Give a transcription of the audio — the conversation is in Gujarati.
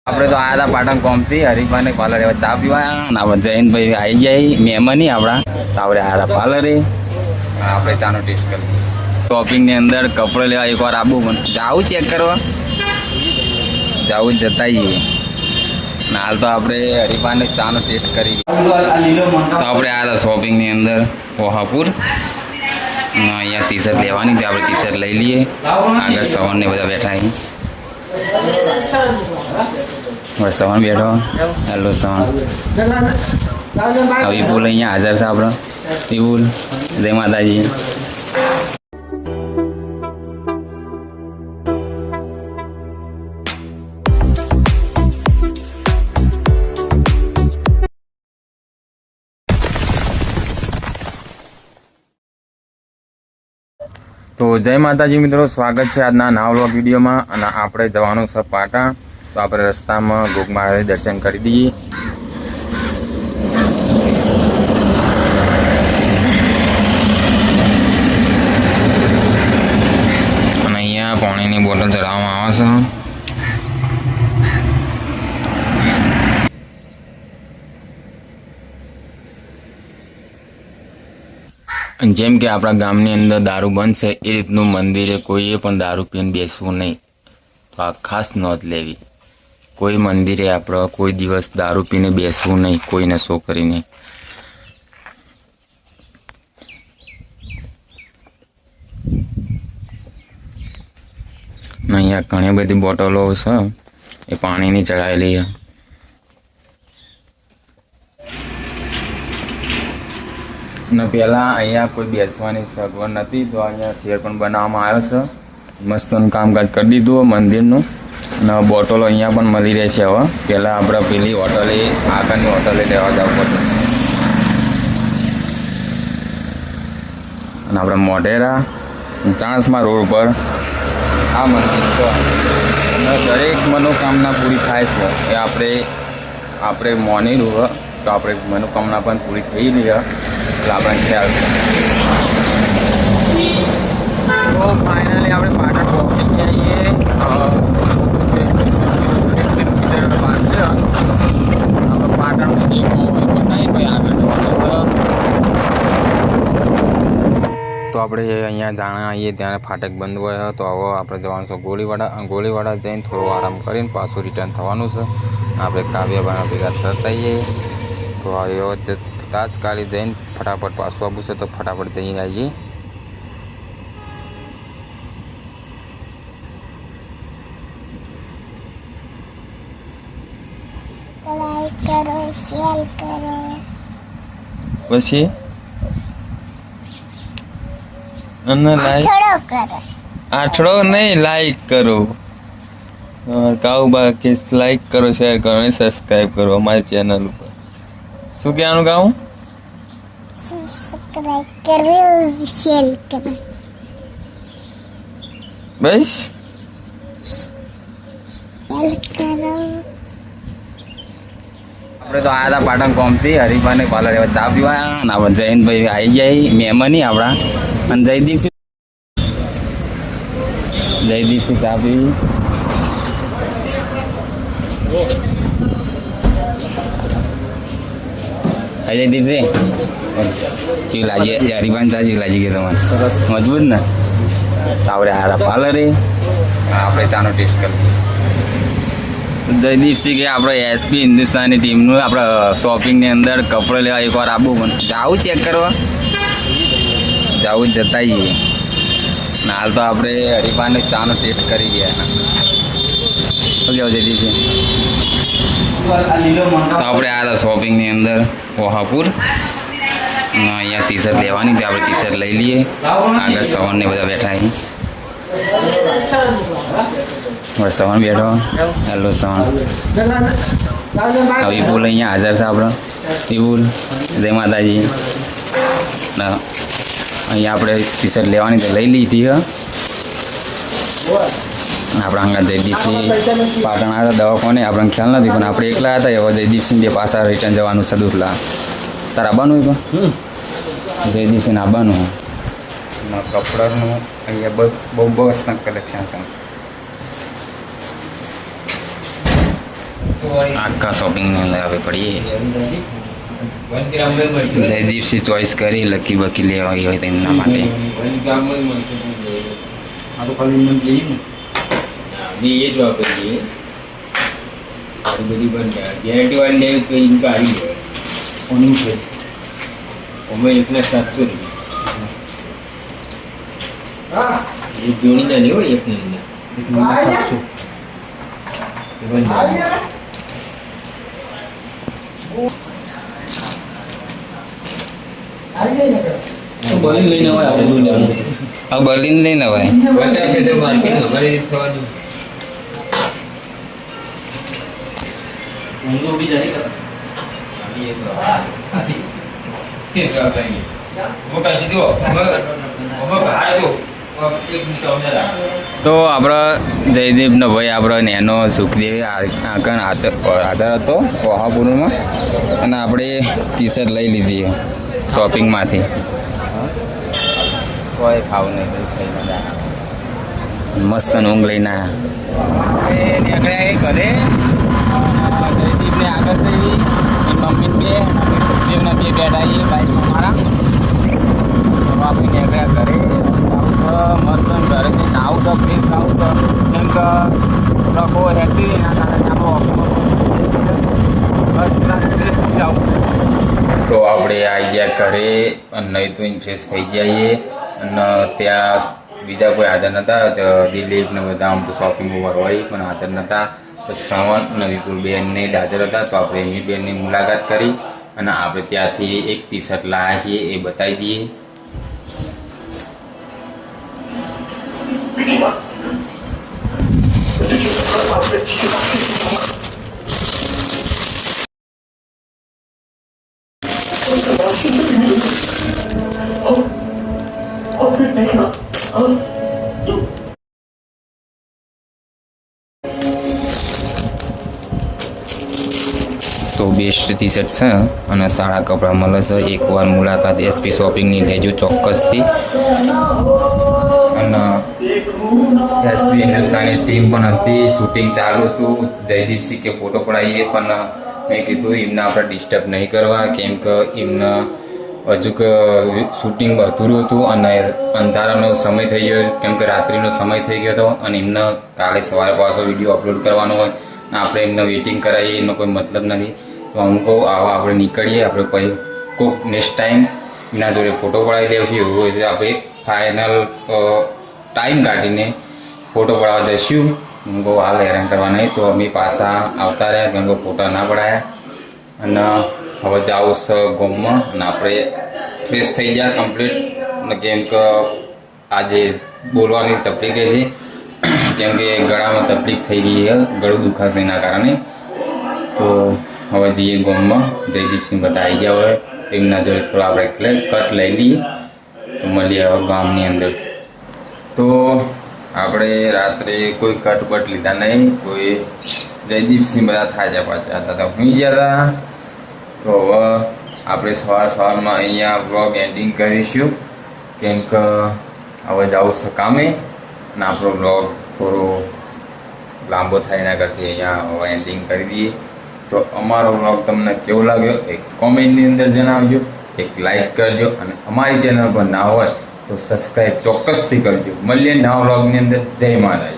આપણે તો આયા હતા પાટણ કોમથી હરીફાને પાર્લર એવા ચા પીવા અને આપણે જૈનભાઈ આવી જાય મહેમાની આપણા તો આપણે આયા હતા પાર્લરે આપણે ચાનો ટેસ્ટ કરીએ. શોપિંગની અંદર કપડો લેવા એકવાર આવવું પણ જાવું ચેક કરવા જાવું જ જતાઈએ. હાલ તો આપણે હરીફાને ચાનો ટેસ્ટ કરી તો આપણે આયા હતા શોપિંગની અંદર કોહાપુર અહીંયા ટી શર્ટ લેવાની હતી. આપણે ટી શર્ટ લઈ લઈએ. આગળ સવારને બધા બેઠા અહીં બસ સવાન બેઠો. હેલો સવાન વિપુલ અહીંયા હાજર છે આપણો વિપુલ. જય માતાજી. તો જય માતાજી મિત્રો, સ્વાગત છે આજના નવા વ્લોગ વિડીયોમાં. અને આપણે જવાનું છે પાટણ. તો આપણે રસ્તામાં ગોગમાળે દર્શન કરી દઈએ. અને અહીંયા પાણીની બોટલ ચડાવવામાં આવે છે. જેમ કે આપણા ગામની અંદર દારૂ બંધ છે એ રીતનું મંદિરે કોઈએ પણ દારૂ પીને બેસવું નહીં. તો આ ખાસ નોંધ લેવી. કોઈ મંદિરે આપણે કોઈ દિવસ દારૂ પીને બેસવું નહીં, કોઈને શો કરીને. અહીંયા ઘણી બધી બોટલો છે એ પાણીની ચડાવેલી છે. ને પહેલાં અહીંયા કોઈ બેસવાની સગવડ નથી, તો અહીંયા શેર પણ બનાવવામાં આવ્યો છે. મસ્તનું કામકાજ કરી દીધું મંદિરનું. ને બોટલો અહીંયા પણ મળી રહે છે. હવે પહેલાં આપણે પેલી હોટલે આગળની હોટલે લેવા જવું પડતું. અને આપણે મોઢેરા ચાણસમા રોડ પર આ મંદિર છે. અને દરેક મનોકામના પૂરી થાય છે એ આપણે માનેલું હોય તો આપણે મનોકામના પણ પૂરી થઈ રહી એટલે આપણને ખ્યાલ છે. તો ફાઇનલી આપણે પાટણ પહોંચી ગયા છીએ. પાટણ આગળ જવાનું. તો આપણે અહીંયા જાણા આવીએ ત્યારે ફાટક બંધ હોય તો હવે આપણે જવાનું છે ગોળીવાડા જઈને થોડો આરામ કરીને પાછું રિટર્ન થવાનું છે. આપણે કાવ્યબાના ભેગા થતા આવીએ. તો એવો જ તાત્કાલિક જઈને ફટાફટ પાછું આવવું છે તો ફટાફટ જઈને આવીએ. લાઈક કરો, શેર કરો. પછી અને આઠડો નહીં, લાઈક કરો. કાઉ બાકી લાઈક કરો, શેર કરો અને સબસ્ક્રાઈબ કરો અમારી ચેનલ ઉપર. શું કહેવાનું કહું? સબસ્ક્રાઇબ કરો, શેર કરો. બસ શેર કરો. આપણે તો આયા હતા પાટણ કોમથી હરીફાને પાર્લર એવા ચા પીવા અને આપણે જૈનભાઈ આવી જાય મહેમાની આપણા. અને જયદીપસિંહ ચા પીવી. જયદીપસિંહ ચી લાગી હરીફાની ચા ચી લાગી ગઈ તમારે? સરસ મજબૂત ને. તો આપણે આયા પાર્લરે આપણે ચાનો ટેસ્ટ કરીએ. જયદીપસિંહ કે આપણે એસપી હિન્દુસ્તાની ટીમનું આપણે શોપિંગની અંદર કપડો લેવા એકવાર આવવું પણ જાવું ચેક કરવા જાવું જ જતાઈએ. હાલ તો આપણે હરીફાને ચાનો ટેસ્ટ કરી ગયા. શું કહેવું જયદીપસિંહ? તો આપણે આવ્યા હતા શોપિંગની અંદર કોહાપુર. અહીંયા ટી શર્ટ લેવાની હતી. આપણે ટી શર્ટ લઈ લઈએ. આગળ સવારને બધા બેઠા અહીં બસ સવાન બેઠો. હેલો સવાન વિપુલ અહીંયા હાજર છે આપણો વિપુલ. જય માતાજી. અહીંયા આપણે ટી શર્ટ લેવાની તો લઈ લીધી હ. આપણા અંગા જયદીપસિંહ પાટણ આવ્યા હતા દવાખાને. આપણને ખ્યાલ નથી પણ આપણે એકલા હતા. એવા જયદીપસિંહ બે પાછા રિટર્ન જવાનું છે દુધલા. તારે આવવાનું હોય પણ જયદીપસિંહ આવવાનું. કપડાનું અહીંયા બહુ મસ્ત કલેક્શન છે. આખા શોપિંગની અંદર હવે પડીએ. જયદીપસિંહ ચોઈસ કરી લકી બકી લેવાઈ હોય તેમના માટે. ગેરંટી વાળી લેવી તો ઇનકા આવી જાય કોનું છે અમે 1,700 એક જોડી ના લેવો એકની હવે બર્લિન લઈને ભાઈ તો આપણે જયદીપનો ભાઈ આપણો નેનો સુખદેવ આગળ હાજર હતો કોહાપુરમાં અને આપણે ટી શર્ટ લઈ લીધી શોપિંગમાંથી. કોઈ ખાવું નહીં મસ્ત ઊંઘ લઈને આવ્યા ઘરે. જયદીપને આગળ થઈ મમ્મી બે સુખદેવના બે બેઠા આવીએ બાઈકમાં મારા. આપણે નીકળ્યા ઘરે મસ્ત ઘરેથી નાવું તો ફ્રેશ ખાવું તો કેમ કે ટ્રકો હેઠી એના કારણે તો આપણે આવી ગયા ઘરે અને નહીં તો ફ્રેશ થઈ જઈએ. અને ત્યાં બીજા કોઈ હાજર નહોતા. દિલીપ ને બધા આમ તો શોપિંગ ઉપર હોય પણ હાજર નહોતા. શ્રવણ અને વિપુલ બેનને હાજર હતા તો આપણે એમની બેનની મુલાકાત કરી અને આપણે ત્યાંથી એક ટી શર્ટ લાવ્યા છીએ એ બતાવી દઈએ. તો બેસ્ટ ટી શર્ટ છે અને સારા કપડાં મળે છે. એકવાર મુલાકાત એસપી શોપિંગની લેજો ચોક્કસથી. અને એસપી હિન્દુસ્તાની ટીમ પણ હતી. શૂટિંગ ચાલુ હતું. જયદીપસિંહ કે ફોટો પડાવીએ પણ મેં કીધું એમને આપણે ડિસ્ટર્બ નહીં કરવા કેમ કે એમને હજુ કે શૂટિંગ અધૂરું હતું અને અંધારાનો સમય થઈ ગયો કેમ કે રાત્રિનો સમય થઈ ગયો હતો અને એમને કાલે સવારે પાછો વિડીયો અપલોડ કરવાનો હોય ને આપણે એમને વેઇટિંગ કરાવીએ એનો કોઈ મતલબ નથી. તો અમુક આવા આપણે નીકળીએ. આપણે પછી કોઈક નેક્સ્ટ ટાઈમ એના જોડે ફોટો પડાવી દેવું એવું હોય તો આપણે ફાઇનલ ટાઈમ કાઢીને ફોટો પડાવવા જઈશું. હું બહુ હાલ હેરાન કરવા નહીં તો અમે પાછા આવતા રહ્યા કેમ કે ફોટા ના પડાયા. અને હવે જાઉં છે ગોમમાં અને આપણે ફ્રેશ થઈ જાય કમ્પ્લીટ. અને કેમ કે આજે બોલવાની તકલીફ છે કેમ કે ગળામાં તકલીફ થઈ ગઈ છે. ગળું દુખાશે એના કારણે. તો હવે જઈએ ગોમમાં. જયદીપસિંહ બધા આવી ગયા હોય એમના જોડે થોડા આપણે કટ લઈ લઈએ તો મળીએ હવે ગામની અંદર. તો આપણે રાત્રે કોઈ કટ બટ લીધા નહીં. કોઈ જયદીપસિંહ બધા થાજા પાછા હતા તો હું ગયા હતા. તો હવે આપણે સવારમાં અહીંયા વ્લોગ એન્ડિંગ કરીશું કેમ કે હવે જાઉં છે કામે અને આપણો વ્લોગ થોડો લાંબો થાય એના કરતી અહીંયા હવે એન્ડિંગ કરી દઈએ. તો અમારો વ્લોગ તમને કેવો લાગ્યો એક કોમેન્ટની અંદર જણાવજો. એક લાઈક કરજો અને અમારી ચેનલ પર ના હોય તો સબસ્ક્રાઈબ ચોક્કસથી કરજો. મળીએ નવા વ્લોગની અંદર. જય માતાજી.